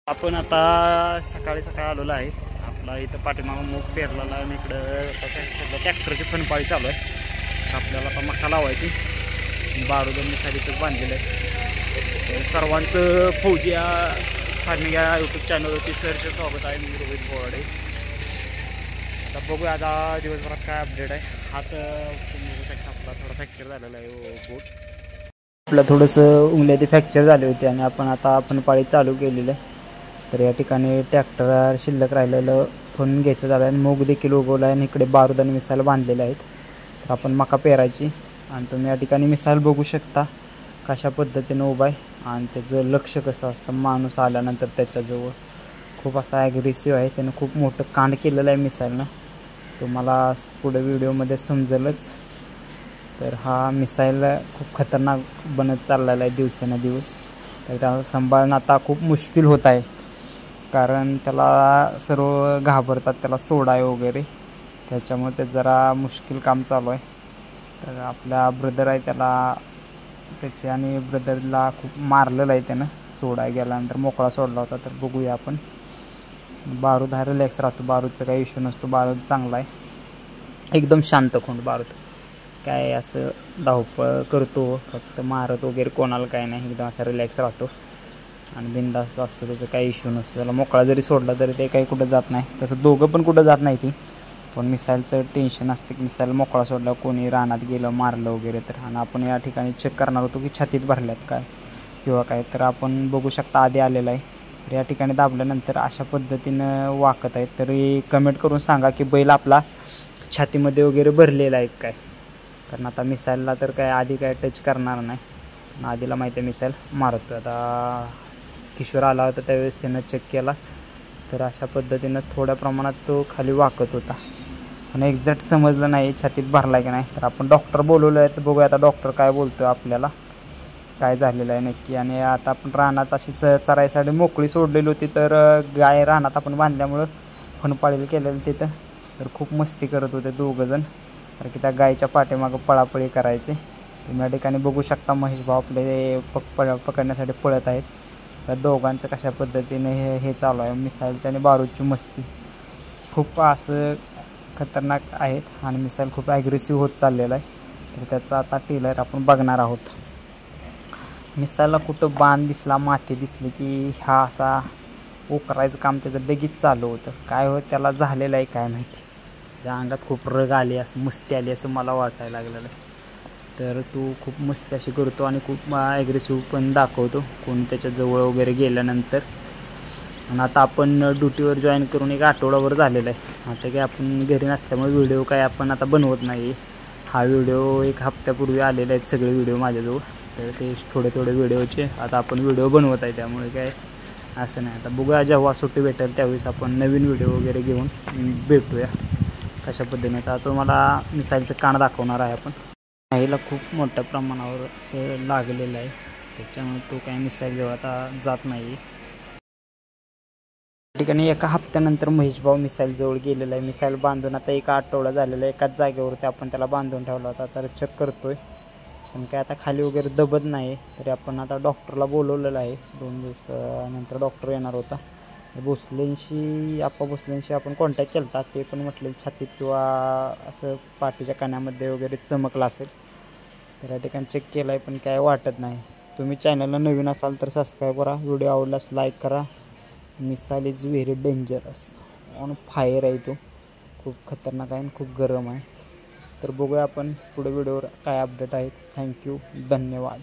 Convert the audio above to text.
आपण आता सकाळी आलेलो आहे. आपला इथं पाठीमागं मूग पेरलेला आणि इकडं सध्या ट्रॅक्टरची फनपाळी चालू आहे. आपल्याला आता मका लावायची. बारूद मिसालीतच बांधलेलं आहे. सर्वांचं फौजी या फार्मिंग या यूट्यूब चॅनलवरती सहर्ष स्वागत आहे. मी रोहित बोराडे. आता बघूया आता दिवसभरात काय अपडेट आहे. हात बघू शकता आपला थोडा फ्रॅक्चर झालेला आहे. बोट आपलं थोडंसं उंगल्या ते फ्रॅक्चर झाले होते आणि आपण फनपाळी चालू केलेलं आहे. तर या ठिकाणी ट्रॅक्टर शिल्लक राहिलेलं फन घ्यायचं झालं आणि मूग देखील उगवला आहे आणि इकडे बारूद आणि मिसाईल बांधलेले आहेत. तर आपण मका पेरायची आणि तुम्ही या ठिकाणी मिसाईल बघू शकता कशा पद्धतीनं उभा आहे आणि त्याचं लक्ष कसं असतं. माणूस आल्यानंतर त्याच्याजवळ खूप असा ॲग्रेसिव्ह आहे. त्यानं खूप मोठं कांड केलेलं आहे मिसाईलनं. तुम्हाला पुढे व्हिडिओमध्ये समजेलच. तर हा मिसाईल खूप खतरनाक बनत चाललेला आहे दिवसेंदिवस. तर त्याला सांभाळणं आता खूप मुश्किल होत आहे, कारण त्याला सर्व घाबरतात त्याला सोडाय वगैरे. त्याच्यामुळे ते जरा मुश्किल काम चालू आहे. तर आपला ब्रदर आहे त्याचे आणि ब्रदरला खूप मारलेलं आहे त्यानं. सोडाय गेल्यानंतर मोकळा सोडला होता. तर बघूया आपण. बारूद हा रिलॅक्स राहतो. बारूदचा काही इश्यू नसतो. बारूद चांगला आहे, एकदम शांत खोंड बारूद. काय असं धावपळ करतो, फक्त मारत वगैरे कोणाला काय नाही. एकदम असा रिलॅक्स राहतो आणि बिनधास्त असतो. त्याचं काही इश्यू नसतो. त्याला मोकळा जरी सोडला तरी ते काही कुठं जात नाही. तसं दोघं पण कुठं जात नाही ती. पण मिसाईलचं टेन्शन असतं की मिसाईल मोकळा सोडला कोणी रानात गेलं मारलं वगैरे तर. आणि आपण या ठिकाणी चेक करणार होतो की छातीत भरल्यात काय किंवा काय. तर आपण बघू शकता आधी आलेला आहे. तर या ठिकाणी दाबल्यानंतर अशा पद्धतीनं वाकत आहेत. तरी कमेंट करून सांगा की बैल आपला छातीमध्ये वगैरे भरलेला आहे काय. कारण आता मिसाईलला तर काय आधी काय टच करणार नाही. आधीला माहिती आहे मिसाईल मारतो. आता किशोर आला होता त्यावेळेस त्यानं चेक केला तर अशा पद्धतीनं थोड्या प्रमाणात तो खाली वाकत होता. पण एक्झॅक्ट समजलं नाही छातीत भरला की नाही. तर आपण डॉक्टर बोलवलं आहे. तर बघूया आता डॉक्टर काय बोलतो आपल्याला काय झालेलं आहे नक्की. आणि आता आपण रानात अशीच चरायसाठी मोकळी सोडलेली होती. तर गाय रानात आपण बांधल्यामुळं फनपाळीला केलेलं तिथं. तर खूप मस्ती करत होते दोघंजण. तर की त्या गायच्या पाठीमागं पळापळी करायची. तुम्ही या ठिकाणी बघू शकता महेश भाऊ आपले पकडण्यासाठी पळत आहेत. त्या दोघांचं कशा पद्धतीने हे चालू आहे. मिसाईलची आणि बारूदची मस्ती खूप असं खतरनाक आहेत आणि मिसाईल खूप ॲग्रेसिव्ह होत चाललेला आहे. तर त्याचा आता टेलर आपण बघणार आहोत. मिसाईलला कुठं बाण दिसला माती दिसली की हा असा उकरायचं काम त्याचं लगेच चालू होतं. काय होत त्याला झालेलं आहे काय माहिती. त्या अंगात खूप रग आली, असं मस्ती आली असं मला वाटायला लागलेलं आहे. तर तो खूप मस्ती अशी करतो आणि खूप ॲग्रेसिव्ह पण दाखवतो कोणी त्याच्या जवळ वगैरे गेल्यानंतर. आणि आता आपण ड्युटीवर जॉईन करून एक आठवडाभर झालेला आहे. आता काय आपण घरी नसल्यामुळे व्हिडिओ काय आपण आता बनवत नाही. हा व्हिडिओ एक हप्त्यापूर्वी आलेले आहेत सगळे व्हिडिओ माझ्याजवळ. तर ते थोडे व्हिडिओचे आता आपण व्हिडिओ बनवत आहे. त्यामुळे काय असं नाही. आता बघूया जेव्हा सुट्टी भेटेल त्यावेळेस आपण नवीन व्हिडिओ वगैरे घेऊन भेटूया कशा पद्धतीने. आता तुम्हाला मिसाईलचं कान दाखवणार आहे आपण. आईला खूप मोठ्या प्रमाणावर असं लागलेलं आहे. त्याच्यामुळे तो काही मिसाईल जेव्हा आता जात नाही. ठिकाणी एका हप्त्यानंतर महेश भाऊ मिसाईल जवळ गेलेला आहे. मिसाईल बांधून आता एक आठवडा झालेला आहे. एकाच जागेवरती आपण त्याला बांधून ठेवला होता. तर चेक करतोय पण काय आता खाली वगैरे दबत नाही. तरी आपण आता डॉक्टरला बोलवलेलं आहे. 2 दिवसानंतर डॉक्टर येणार होता. भोसलेंशी आपण कॉन्टॅक्ट केला होता. ते पण म्हटले छातीत किंवा असं पाठीच्या कानामध्ये वगैरे चमकलं असेल. तर या ठिकाणी चेक केलं आहे पण काय वाटत नाही. तुम्ही चॅनलला नवीन असाल तर सबस्क्राईब करा. व्हिडिओ आवडल्यास लाईक करा. Missile is very dangerous on fire आहे. तो खूप खतरनाक आहे आणि खूप गरम आहे. तर बघूया आपण पुढे व्हिडिओवर काय अपडेट आहेत. थँक्यू, धन्यवाद.